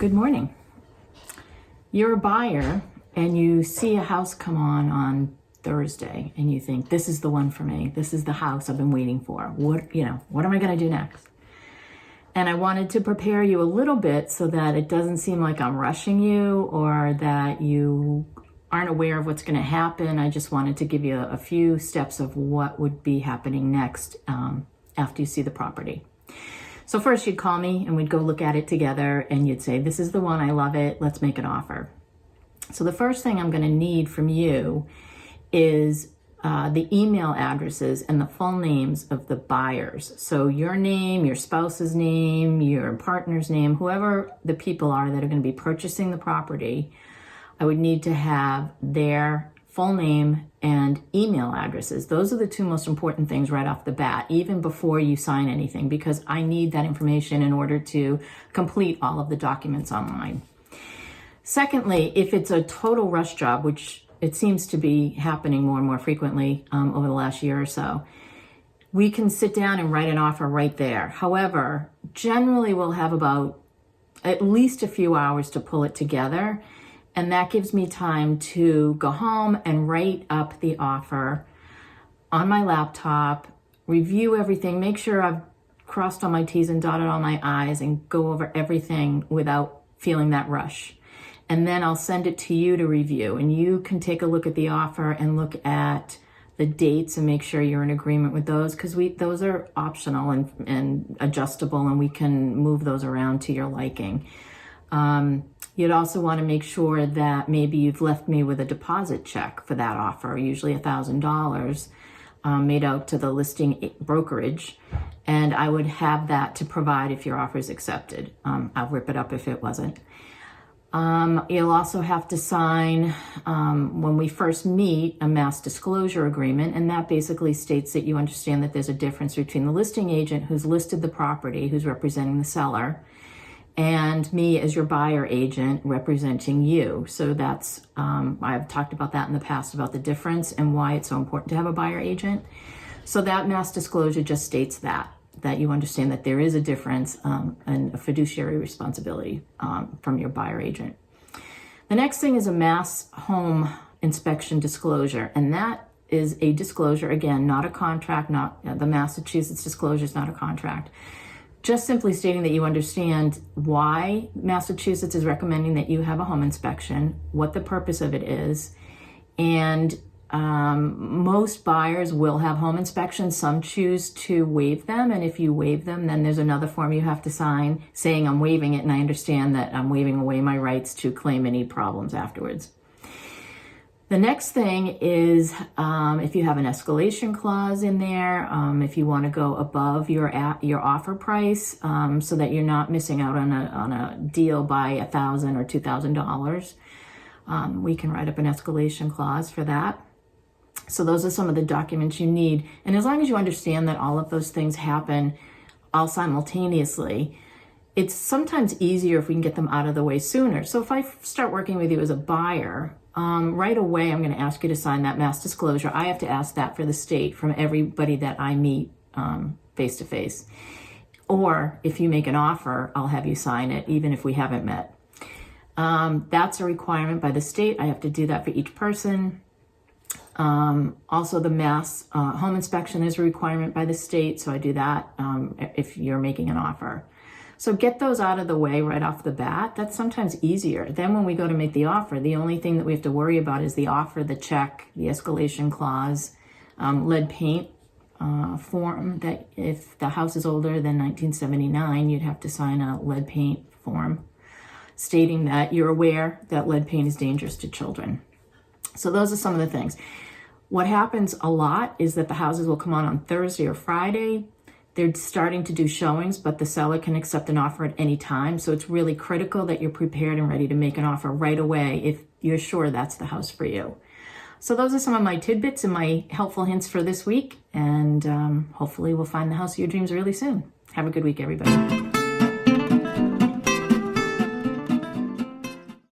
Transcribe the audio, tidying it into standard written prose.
Good morning. You're a buyer and you see a house come on Thursday and you think, this is the one for me. This is the house I've been waiting for. What am I going to do next? And I wanted to prepare you a little bit so that it doesn't seem like I'm rushing you or that you aren't aware of what's going to happen. I just wanted to give you a few steps of what would be happening next after you see the property. So first you'd call me and we'd go look at it together and you'd say, this is the one, I love it, let's make an offer. So the first thing I'm going to need from you is the email addresses and the full names of the buyers. So your name, your spouse's name, your partner's name, whoever the people are that are going to be purchasing the property, I would need to have their full name and email addresses. Those are the two most important things right off the bat, even before you sign anything, because I need that information in order to complete all of the documents online. Secondly, if it's a total rush job, which it seems to be happening more and more frequently over the last year or so, we can sit down and write an offer right there. However, generally we'll have about at least a few hours to pull it together. And that gives me time to go home and write up the offer on my laptop, review everything, make sure I've crossed all my T's and dotted all my I's and go over everything without feeling that rush. And then I'll send it to you to review, and you can take a look at the offer and look at the dates and make sure you're in agreement with those, because those are optional and adjustable, and we can move those around to your liking. You'd also want to make sure that maybe you've left me with a deposit check for that offer, usually $1,000 made out to the listing brokerage, and I would have that to provide if your offer is accepted. I'll rip it up if it wasn't. You'll also have to sign, when we first meet, a mass disclosure agreement, and that basically states that you understand that there's a difference between the listing agent who's listed the property, who's representing the seller, and me as your buyer agent representing you. So that's, I've talked about that in the past, about the difference and why it's so important to have a buyer agent. So that mass disclosure just states that you understand that there is a difference and a fiduciary responsibility from your buyer agent. The next thing is a mass home inspection disclosure, and that is a disclosure, again, not a contract, not the Massachusetts disclosure is not a contract. Just simply stating that you understand why Massachusetts is recommending that you have a home inspection, what the purpose of it is, and most buyers will have home inspections. Some choose to waive them, and if you waive them, then there's another form you have to sign saying I'm waiving it, and I understand that I'm waiving away my rights to claim any problems afterwards. The next thing is if you have an escalation clause in there, if you want to go above your offer price so that you're not missing out on a deal by $1,000 or $2,000, we can write up an escalation clause for that. So those are some of the documents you need. And as long as you understand that all of those things happen all simultaneously, it's sometimes easier if we can get them out of the way sooner. So if I start working with you as a buyer, right away I'm going to ask you to sign that mass disclosure. I have to ask that for the state from everybody that I meet face to face. Or if you make an offer, I'll have you sign it even if we haven't met. That's a requirement by the state. I have to do that for each person. Also the mass home inspection is a requirement by the state, so I do that if you're making an offer. So get those out of the way right off the bat. That's sometimes easier. Then when we go to make the offer, the only thing that we have to worry about is the offer, the check, the escalation clause, lead paint form, that if the house is older than 1979, you'd have to sign a lead paint form stating that you're aware that lead paint is dangerous to children. So those are some of the things. What happens a lot is that the houses will come on Thursday or Friday. They're starting to do showings, but the seller can accept an offer at any time. So it's really critical that you're prepared and ready to make an offer right away if you're sure that's the house for you. So those are some of my tidbits and my helpful hints for this week. And hopefully we'll find the house of your dreams really soon. Have a good week, everybody.